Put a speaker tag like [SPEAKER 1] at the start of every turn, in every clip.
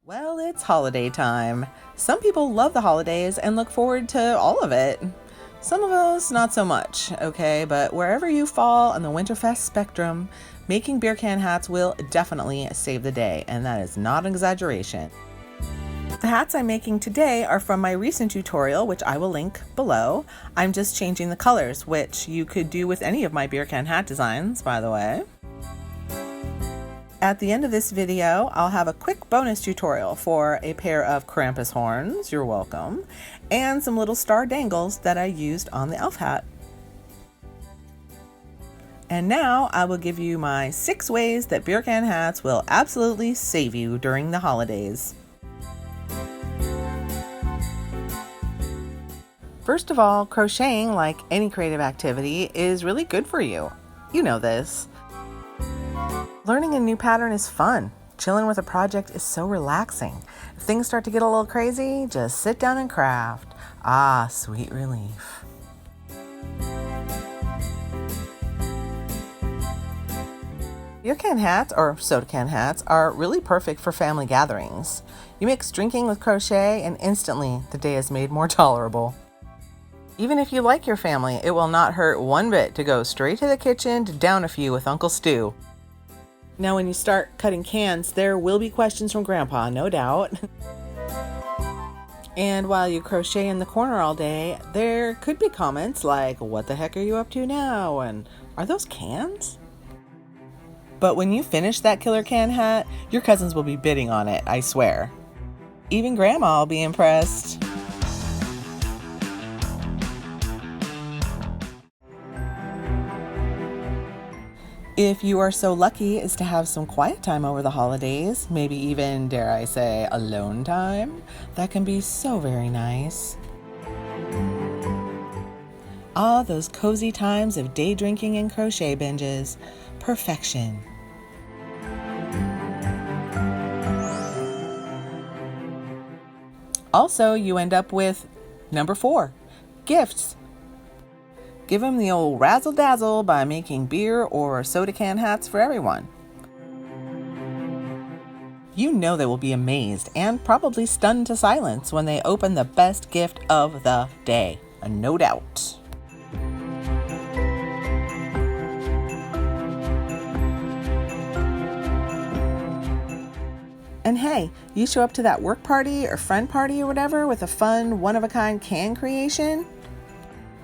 [SPEAKER 1] Well, it's holiday time. Some people love the holidays and look forward to all of it. Some of us, not so much, okay? But wherever you fall on the Winterfest spectrum, making beer can hats will definitely save the day, and that is not an exaggeration. The hats I'm making today are from my recent tutorial, which I will link below. I'm just changing the colors, which you could do with any of my beer can hat designs, by the way. At the end of this video, I'll have a quick bonus tutorial for a pair of Krampus horns, you're welcome, and some little star dangles that I used on the elf hat. And now I will give you my 6 ways that beer can hats will absolutely save you during the holidays. First of all, crocheting, like any creative activity, is really good for you. You know this. Learning a new pattern is fun. Chilling with a project is so relaxing. If things start to get a little crazy, just sit down and craft. Ah, sweet relief. Beer can hats, or soda can hats, are really perfect for family gatherings. You mix drinking with crochet and instantly the day is made more tolerable. Even if you like your family, it will not hurt one bit to go straight to the kitchen to down a few with Uncle Stu. Now when you start cutting cans, there will be questions from Grandpa, no doubt. And while you crochet in the corner all day, there could be comments like, "What the heck are you up to now?" and "Are those cans?" But when you finish that killer can hat, your cousins will be bidding on it, I swear. Even Grandma will be impressed. If you are so lucky as to have some quiet time over the holidays, maybe even, dare I say, alone time, that can be so very nice. Ah, those cozy times of day drinking and crochet binges. Perfection. Also, you end up with number 4, gifts. Give them the old razzle-dazzle by making beer or soda can hats for everyone. You know they will be amazed and probably stunned to silence when they open the best gift of the day, no doubt. And hey, you show up to that work party or friend party or whatever with a fun, one-of-a-kind can creation,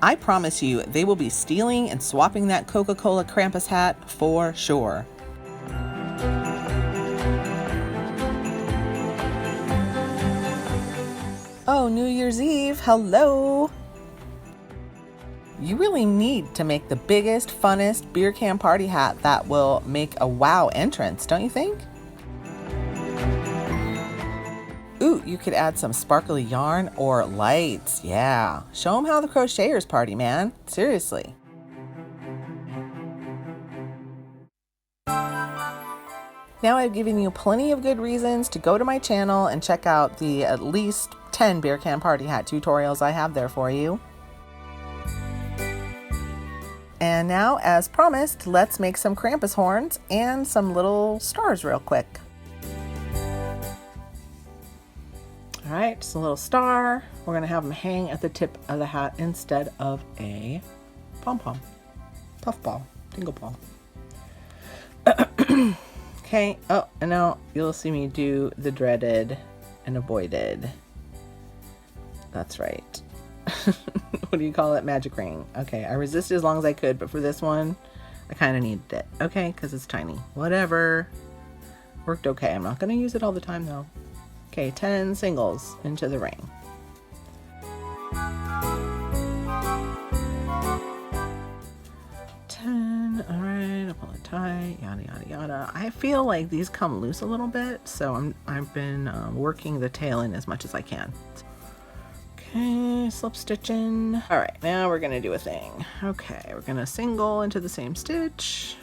[SPEAKER 1] I promise you, they will be stealing and swapping that Coca-Cola Krampus hat for sure. Oh, New Year's Eve, hello! You really need to make the biggest, funnest beer can party hat that will make a wow entrance, don't you think? Ooh, you could add some sparkly yarn or lights. Yeah, show them how the crocheters party, man. Seriously. Now I've given you plenty of good reasons to go to my channel and check out the at least 10 beer can party hat tutorials I have there for you. And now, as promised, let's make some Krampus horns and some little stars real quick. All right, just a little star. We're gonna have them hang at the tip of the hat instead of a pom-pom, puffball, dingle ball. Okay, oh, and now you'll see me do the dreaded and avoided. That's right. What do you call it? Magic ring. Okay, I resisted as long as I could, but for this one, I kind of needed it. Okay, because it's tiny. Whatever. Worked okay. I'm not gonna use it all the time though. Okay, 10 singles into the ring. All right, I'll pull it tight, yada, yada, yada. I feel like these come loose a little bit, so I've been working the tail in as much as I can. Okay, slip stitching. All right, now we're gonna do a thing. Okay, we're gonna single into the same stitch.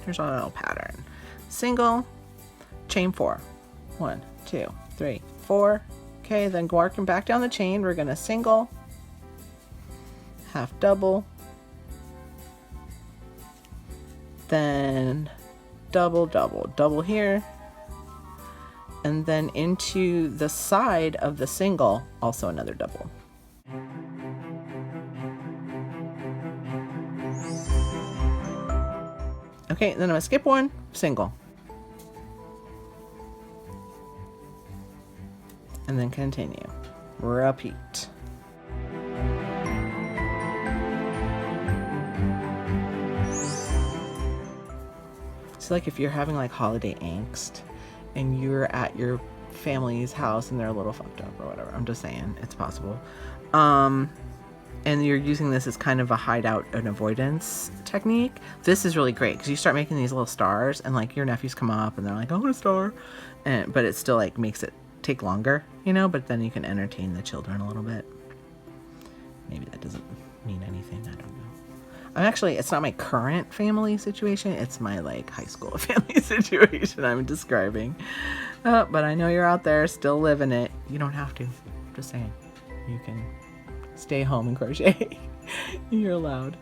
[SPEAKER 1] Here's our little pattern. Single, chain 4. 1, 2, 3, 4. Okay, then working back down the chain, we're gonna single, half double, then double, double, double here, and then into the side of the single, also another double. Okay, then I'm gonna skip one, single. And then continue. Repeat. So like if you're having like holiday angst and you're at your family's house and they're a little fucked up or whatever, I'm just saying, it's possible. And you're using this as kind of a hideout and avoidance technique, this is really great because you start making these little stars and like your nephews come up and they're like, I want a star. But it still like makes it take longer, you know, but then you can entertain the children a little bit. Maybe that doesn't mean anything, I don't know. I'm actually, it's not my current family situation, it's my like high school family situation I'm describing. But I know you're out there still living it. You don't have to, just saying. You can stay home and crochet. You're allowed.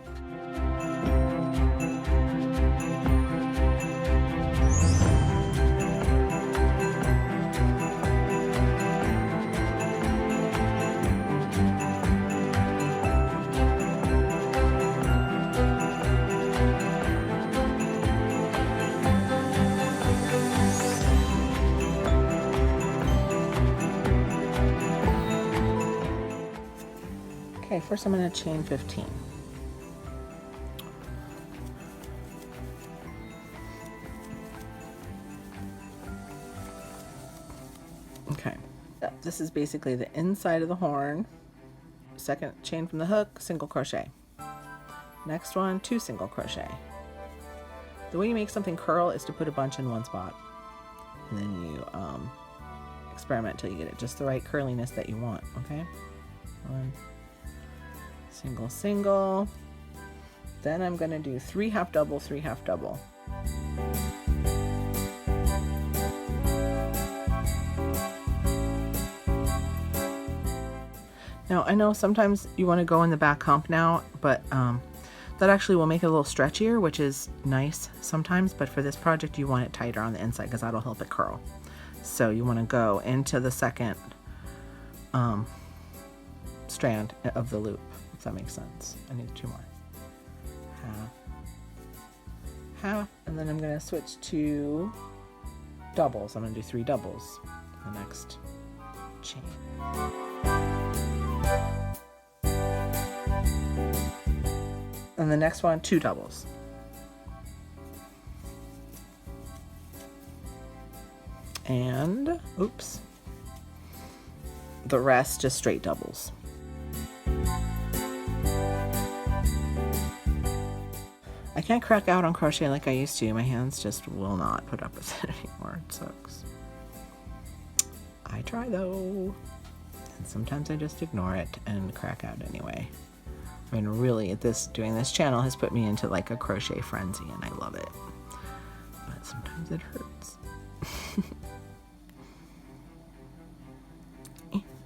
[SPEAKER 1] Okay, first I'm going to chain 15. Okay, this is basically the inside of the horn. Second chain from the hook, single crochet. Next one, 2 single crochet. The way you make something curl is to put a bunch in one spot. And then you experiment till you get it just the right curliness that you want, okay? 1 single, single. Then I'm going to do 3 half double, 3 half double. Now I know sometimes you want to go in the back hump now, but that actually will make it a little stretchier, which is nice sometimes, but for this project you want it tighter on the inside because that'll help it curl. So you want to go into the second strand of the loop, if that makes sense. I need 2 more. Half, half, and then I'm going to switch to doubles. I'm going to do 3 doubles the next chain. And the next one, 2 doubles. And, oops, the rest just straight doubles. I can't crack out on crochet like I used to. My hands just will not put up with it anymore. It sucks. I try though. And sometimes I just ignore it and crack out anyway. I mean, really, doing this channel has put me into like a crochet frenzy and I love it. But sometimes it hurts.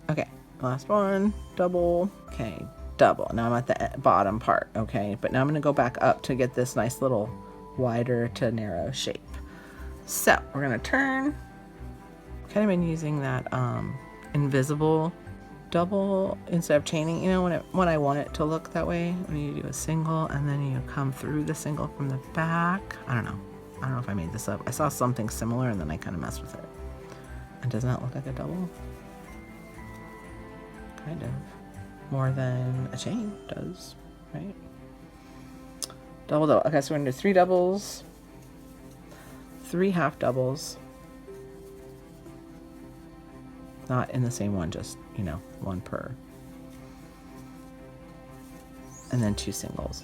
[SPEAKER 1] Okay, last one, double. Okay, double. Now I'm at the bottom part, okay? But now I'm going to go back up to get this nice little wider to narrow shape. So we're going to turn. Kind of been using that invisible double instead of chaining, you know, when I want it to look that way, when you do a single and then you come through the single from the back. I don't know if I made this up. I saw something similar and then I kind of messed with it. And doesn't that look like a double? Kind of. More than a chain does, right? Double, double. Okay, so we're going to do 3 doubles, 3 half doubles. Not in the same one, just, you know, 1 per. And then 2 singles.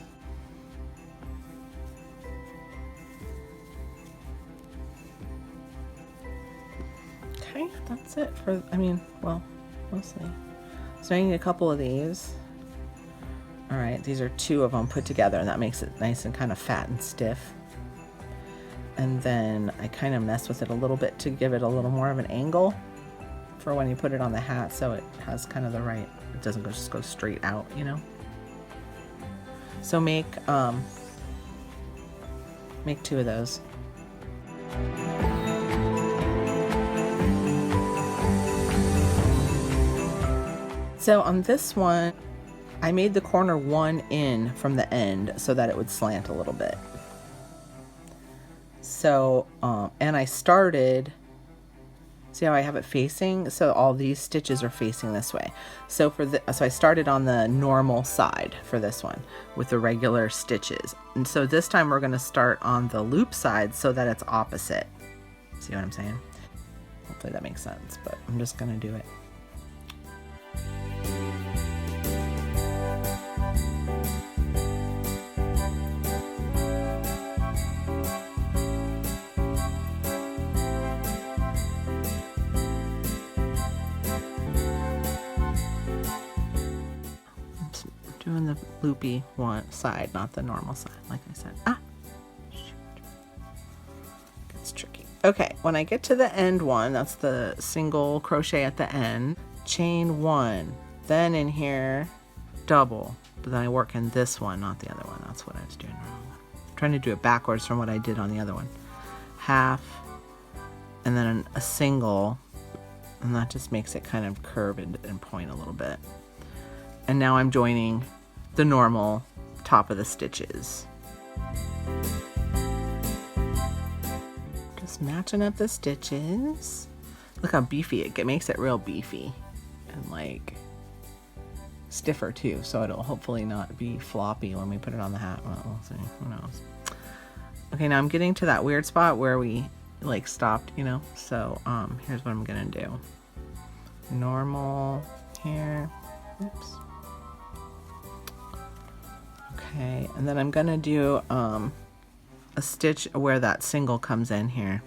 [SPEAKER 1] Okay, that's it for, I mean, well, mostly. So I need a couple of these. All right, these are 2 of them put together and that makes it nice and kind of fat and stiff. And then I kind of mess with it a little bit to give it a little more of an angle for when you put it on the hat, so it has kind of the right, it doesn't just go straight out, you know. So make 2 of those. So on this one, I made the corner one in from the end so that it would slant a little bit. So, and I started, see how I have it facing? So all these stitches are facing this way. So so I started on the normal side for this one with the regular stitches. And so this time we're gonna start on the loop side so that it's opposite. See what I'm saying? Hopefully that makes sense, but I'm just gonna do it. Doing the loopy one side, not the normal side, like I said. Ah, shoot. It's tricky. Okay, when I get to the end one, that's the single crochet at the end, chain one, then in here, double, but then I work in this one, not the other one. That's what I was doing wrong. I'm trying to do it backwards from what I did on the other one. Half, and then a single, and that just makes it kind of curve and point a little bit. And now I'm joining the normal top of the stitches. Just matching up the stitches. Look how beefy it makes it real beefy and like stiffer too, so it'll hopefully not be floppy when we put it on the hat. Well, we'll see, who knows. Okay, now I'm getting to that weird spot where we like stopped, you know, so here's what I'm gonna do. Normal here, oops. Okay, and then I'm gonna do a stitch where that single comes in here,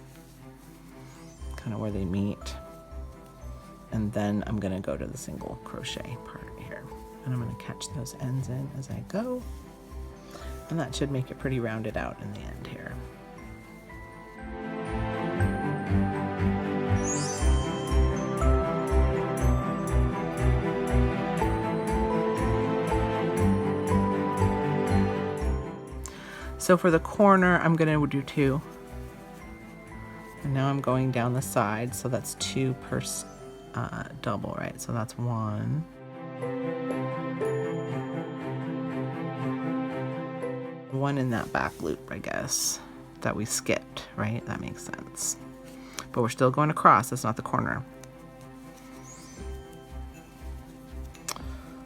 [SPEAKER 1] kind of where they meet, and then I'm gonna go to the single crochet part here, and I'm gonna catch those ends in as I go, and that should make it pretty rounded out in the end here. So for the corner, I'm going to do 2. And now I'm going down the side, so that's 2 per double, right? So that's 1. One in that back loop, I guess, that we skipped, right? That makes sense. But we're still going across, that's not the corner.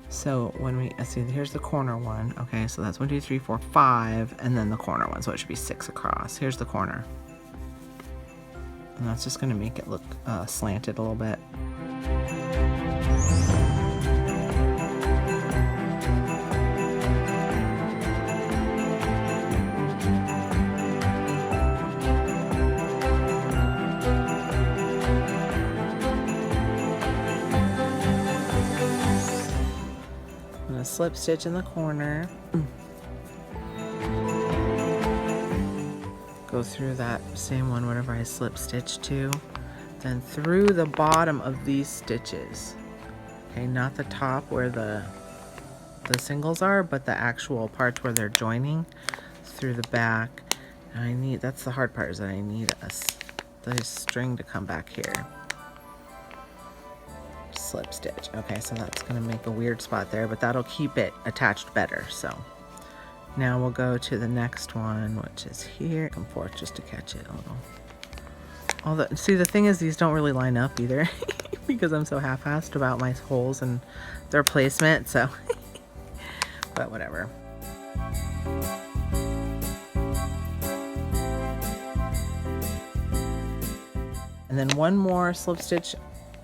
[SPEAKER 1] So when we, let's see, here's the corner one. Okay, so that's 1, 2, 3, 4, 5, and then the corner one. So it should be 6 across. Here's the corner. And that's just gonna make it look slanted a little bit. Slip stitch in the corner, go through that same one whenever I slip stitch to, then through the bottom of these stitches, okay, not the top where the singles are, but the actual parts where they're joining, through the back. And I need, that's the hard part, is that I need the string to come back here. Slip stitch. Okay, so that's going to make a weird spot there, but that'll keep it attached better. So now we'll go to the next one, which is here. Come forth just to catch it a little. See, the thing is, these don't really line up either because I'm so half-assed about my holes and their placement. So, but whatever. And then one more slip stitch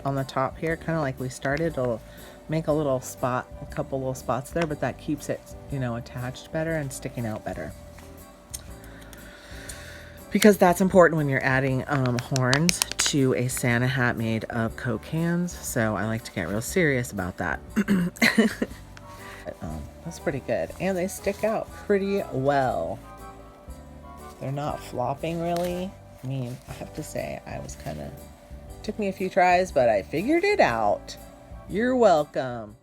[SPEAKER 1] on the top here, kind of like we started. It'll make a little spot, a couple little spots there, but that keeps it, you know, attached better and sticking out better, because that's important when you're adding horns to a Santa hat made of Coke cans. So I like to get real serious about that. That's pretty good, and they stick out pretty well. They're not flopping really. I mean, I have to say, I was kind of, took me a few tries, but I figured it out. You're welcome.